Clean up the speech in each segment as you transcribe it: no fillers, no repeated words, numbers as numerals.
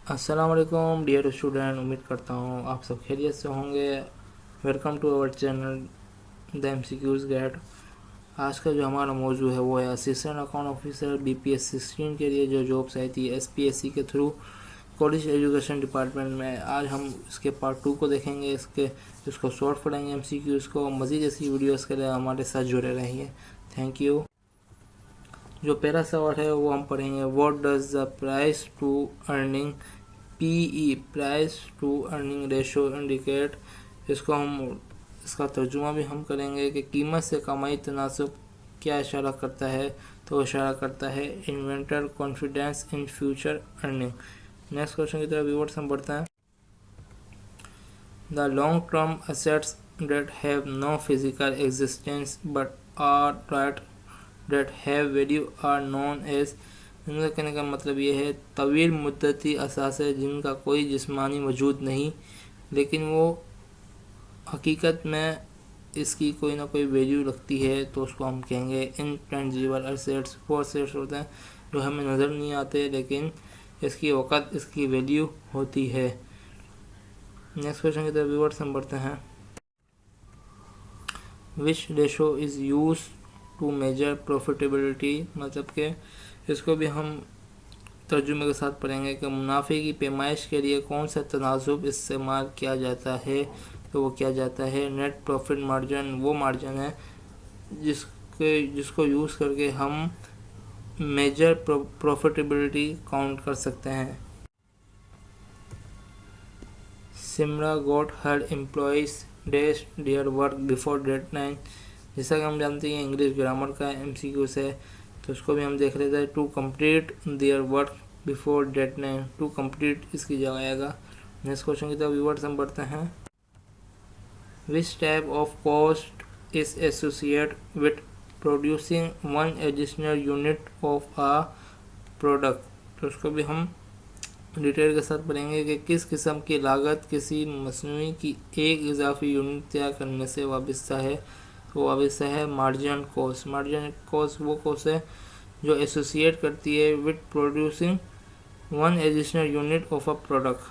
अस्सलाम वालेकुम dear student, उम्मीद करता हूँ आप सब खैरियत से होंगे। Welcome to our channel the MCQs guide. आज का जो हमारा मौजू है वो है असिस्टेंट अकाउंट ऑफिसर BPS 16 के लिए जो जॉब्स आई थी SPSC के थ्रू कॉलेज एजुकेशन डिपार्टमेंट में। आज हम इसके पार्ट 2 को देखेंगे, इसको शॉर्ट पढ़ेंगे MCQs को। मज़ीद ऐसी वीडियोज़ के लिए हमारे साथ जुड़े रहिए। Thank you. जो पहला सवाल है वो हम पढ़ेंगे, what does the price to earning PE price to earning ratio indicate. इसका तर्जुमा भी हम करेंगे कि कीमत से कमाई तनासब क्या इशारा करता है। तो इशारा करता है inventor confidence in future earning. Next question की तरफ व्यूअर्स हम बढ़ते हैं। The long term assets that have no physical existence but are that have value are known as। इनका कहने का मतलब ये है तवील मुद्दती असासे जिनका कोई जिस्मानी वजूद नहीं लेकिन वो हकीकत में इसकी कोई ना कोई वैल्यू रखती है, तो उसको हम कहेंगे इनटेंजिबल असेट्स। वो असेट्स होते हैं जो हमें नज़र नहीं आते लेकिन इसकी वक़्त इसकी वैल्यू होती है। नेक्स्ट क्वेश्चन की तरफ व्यूअर्स हम बढ़ते हैं। Which ratio is use to measure profitability. मतलब कि इसको भी हम तर्जुमे के साथ पढ़ेंगे कि मुनाफे की पैमाइश के लिए कौन सा तनाजुब इस्तेमाल किया जाता है। तो वो किया जाता है नेट प्रॉफिट मार्जिन। वो मार्जिन है जिसको यूज़ करके हम मेजर प्रॉफिटेबिलिटी काउंट कर सकते हैं। Simra got her employees days their work before deadline. जैसा कि हम जानते हैं इंग्लिश ग्रामर का MCQ है, तो उसको भी हम देख लेते हैं। To complete their work before deadline, to complete इसकी जगह आएगा। नेक्स्ट क्वेश्चन की तरफ व्यूअर्स हम बढ़ते हैं। Which type of cost is associate with producing one additional unit of a product. तो उसको भी हम डिटेल के साथ पढ़ेंगे कि किस किस्म की लागत किसी मसनूई की एक इजाफी यूनिट तैयार करने से वाबस्ता है। तो वाबस्ता है मार्जिन कॉस्ट। मार्जिन कॉस्ट वो कॉस्ट है जो एसोसिएट करती है with producing one additional unit of a product.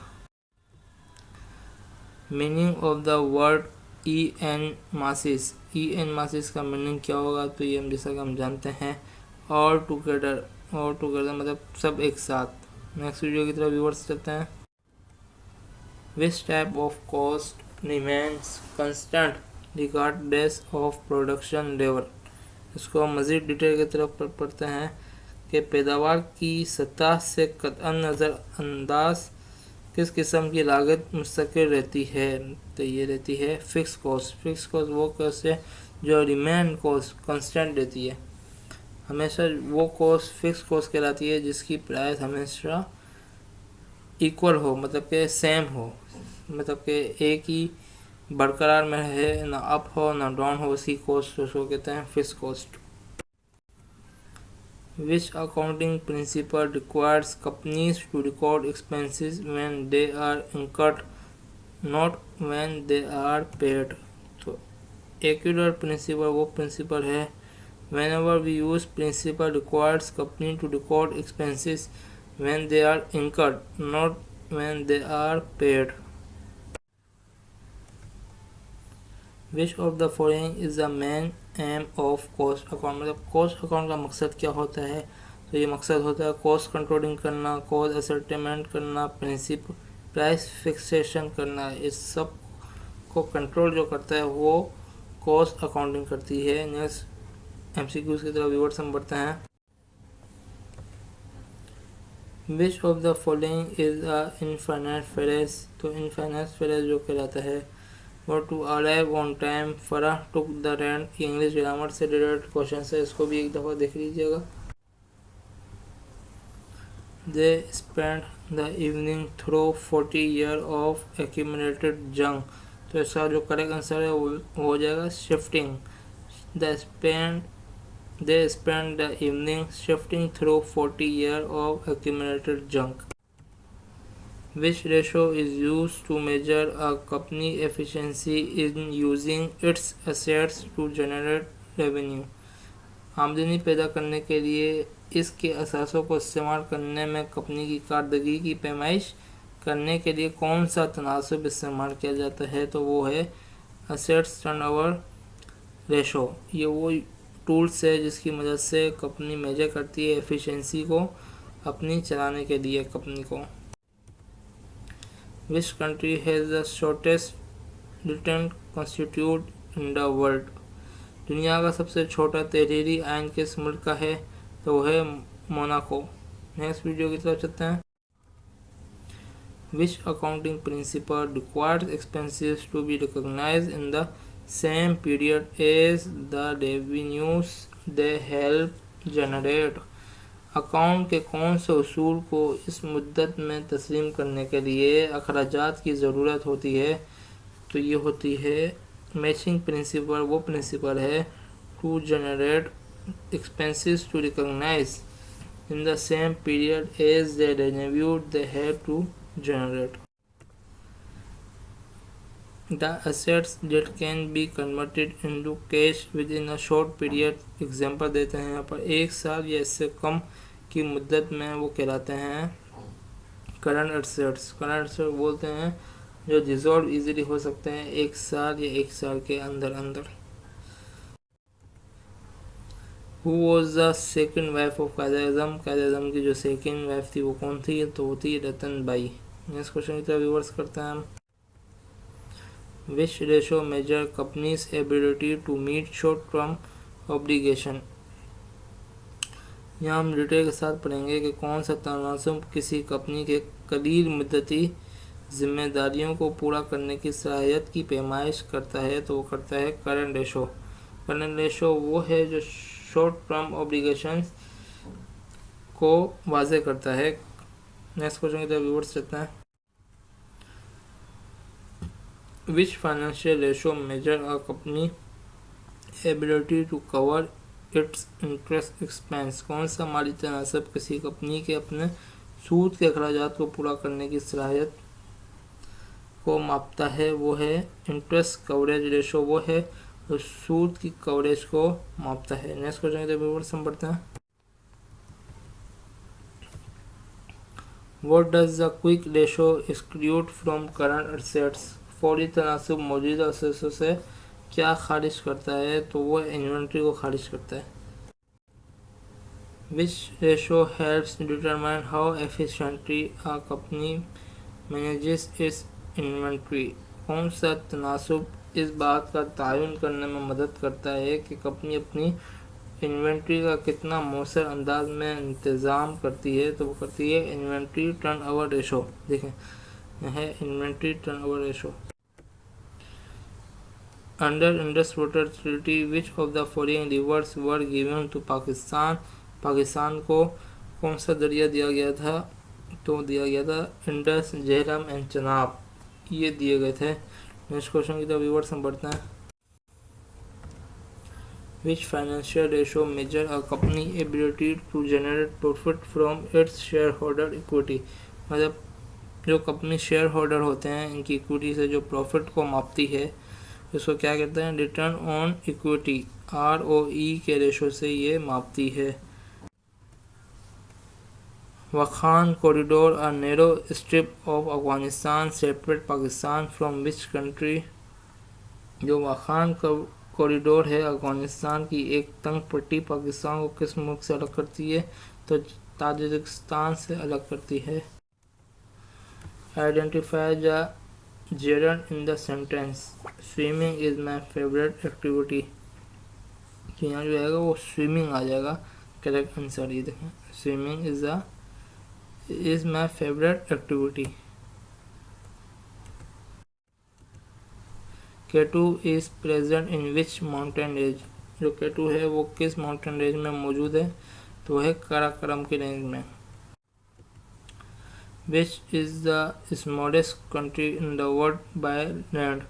Meaning of the word EN masses. EN masses का मीनिंग क्या होगा, तो ये हम जैसा कि हम जानते हैं ऑल टुगेदर मतलब सब एक साथ। नेक्स्ट वीडियो की तरफ व्यूअर्स चलते हैं। Which type of cost remains constant regardless of production level. इसको हम मज़ीद डिटेल की तरफ पढ़ते हैं कि पैदावार की सतह से कतअन नज़रअंदाज किस किस्म की लागत मुस्तकिल रहती है। तो ये रहती है फिक्स कॉस्ट। फिक्स कॉस्ट वो कॉस्ट है जो रिमेन कॉस्ट कंस्टेंट रहती है। हमेशा वो कॉस्ट फिक्स कॉस्ट कहलाती है जिसकी प्राइस हमेशा इक्वल हो, मतलब कि सेम हो, मतलब कि एक ही बरकरार में है, ना अप हो ना डाउन हो। उसी कॉस्ट उसको कहते हैं fix cost. Which accounting principle requires companies to record expenses when they are incurred not when they are paid. तो एक्यूरेट प्रिंसिपल वो प्रिंसिपल है whenever we use principle requires company to record expenses when they are incurred, not when they are paid. Which of the following is the main aim of cost account। मतलब cost account का मकसद क्या होता है, तो ये मकसद होता है कॉस्ट कंट्रोलिंग करना, कॉस्ट असर्टेमेंट करना, प्राइस फिक्सेशन करना। इस सब को कंट्रोल जो करता है वो कॉस्ट अकाउंटिंग करती है। नेक्स्ट MCQs की तरफ व्यूअर्स हम बढ़ते हैं। Which of the following is a infinite phrase. तो इनफाइनाइट फ्रेज जो कहलाता है वो to arrive on time, Farah took the rent. English grammar से रिलेटेड क्वेश्चन है, इसको भी एक दफ़ा देख लीजिएगा। They spend the evening through 40 year of accumulated junk. तो इसका जो करेक्ट आंसर है वो हो जाएगा shifting. They spend the evening shifting through 40 years of accumulated junk. Which ratio is used to measure a company efficiency in using its assets to generate revenue? आमदनी पैदा करने के लिए इसके असासों को इस्तेमाल करने में कंपनी की कारदगी की पैमाइश करने के लिए कौन सा तनासब इस्तेमाल किया जाता है, तो वो है असेट्स टर्नओवर रेशो। ये वो टूल्स है जिसकी मदद से कंपनी मेजर करती है एफिशिएंसी को अपनी चलाने के लिए कंपनी को। Which country has the shortest return constitute in the world. दुनिया का सबसे छोटा तहरीरी आयन किस मुल्क का है, तो वो है मोनाको। नेक्स्ट वीडियो की तरफ चलते हैं। Which accounting principle requires expenses to be recognized in the same period as the revenues they help generate। Account के कौन से उसूल को इस मुद्दत में तस्लीम करने के लिए अखराजात की ज़रूरत होती है, तो ये होती है मैचिंग प्रिंसिपल। वो प्रिंसिपल है to generate expenses to recognize in the same period as the revenue they have to generate। The assets that can be converted into cash within a short period, example देते हैं यहाँ पर, एक साल या इससे कम की मुद्दत में, वो कहलाते हैं करंट एसेट्स। करंट एसेट्स बोलते हैं जो डिजॉल्व इजीली हो सकते हैं एक साल या एक साल के अंदर अंदर। Who was the second wife of Quaid-e-Azam. Quaid-e-Azam की जो सेकेंड वाइफ थी वो कौन थी, तो वो थी रतन बाई। नेक्स्ट क्वेश्चन की तरफ रिवर्स करते हैं हम। Which ratio measure companies ability to meet short term obligation. यहाँ हम डिटेल के साथ पढ़ेंगे कि कौन सा तनासब किसी कंपनी के कलील मुद्दती जिम्मेदारियों को पूरा करने की सलाहियत की पैमाइश करता है, तो वो करता है करंट रेशो। करंट रेशो वो है जो शॉर्ट टर्म ऑब्लिगेशंस को वाज़े करता है। नेक्स्ट क्वेश्चन की तरफ व्यूअर्स चलते हैं। Which financial ratio measure a company ability to cover its interest expense. कौन सा माली तनासब किसी कंपनी के अपने सूद के अखराजात को पूरा करने की सलाहियत को मापता है, वो है इंटरेस्ट कवरेज रेशो। वो है तो सूद की कवरेज को मापता है। नेक्स्ट क्वेश्चन के व्यूअर्स हम पढ़ते हैं। What does the quick ratio exclude from current assets. फौरी तनासब मौजूदा असेट्स से क्या खारिज करता है, तो वो इन्वेंट्री को खारिज करता है। Which ratio helps determine how efficiently a company manages its inventory. कौन सा तनासब इस बात का तयन करने में मदद करता है कि कंपनी अपनी इन्वेंट्री का कितना मौसर अंदाज में इंतज़ाम करती है, तो वो करती है इन्वेंट्री टर्नओवर रेशो। देखें यह है inventory turnover ratio. Under Indus water treaty which of the following rivers were given to Pakistan. Pakistan को कौन सा दरिया दिया गया था, तो दिया गया था इंडस, झेलम एंड चनाब, ये दिए गए थे। नेक्स्ट क्वेश्चन की तरफ व्यूअर्स हम बढ़ते हैं। Which financial ratio measure a company ability to generate profit from its share holder equity. मतलब जो कंपनी शेयर होल्डर होते हैं इनकी इक्विटी से जो प्रॉफिट को मापती है इसको क्या कहते हैं, रिटर्न ऑन इक्विटी, ROE के रेशो से ये मापती है। Wakhan corridor a narrow strip of Afghanistan separate Pakistan from which country. जो वाखान कॉरिडोर है अफगानिस्तान की एक तंग पट्टी पाकिस्तान को किस मुल्क से अलग करती है, तो ताजिकिस्तान से अलग करती है। Identify the gerund in the sentence. Swimming is my favourite activity. तो यहाँ जो आएगा वो स्विमिंग आ जाएगा करेक्ट आंसर। ये देखें swimming is my favourite activity. K two is present in which mountain range. जो केटू है वो किस माउंटेन रेंज में मौजूद है, तो है काराकोरम की रेंज में। Which is the smallest country in the world by land.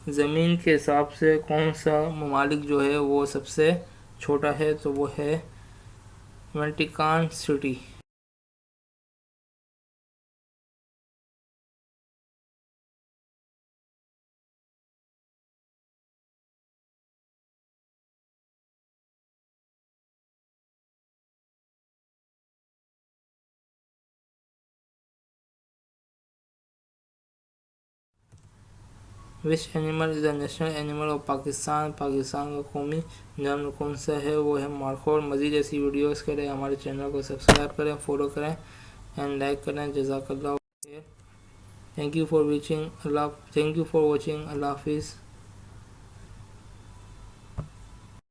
ज़मीन के हिसाब से कौन सा ममालिक जो है वो सबसे छोटा है, तो वो है Vatican city. Which animal is the national animal of Pakistan, Pakistan का कौमी जानवर कौन सा है, वो है मार्खोर। मज़ीद ऐसी वीडियोस के लिए हमारे चैनल को सब्सक्राइब करें, फॉलो करें एंड लाइक करें। जज़ाकल्लाह खैर। Thank you for watching. अल्लाह हाफिज़।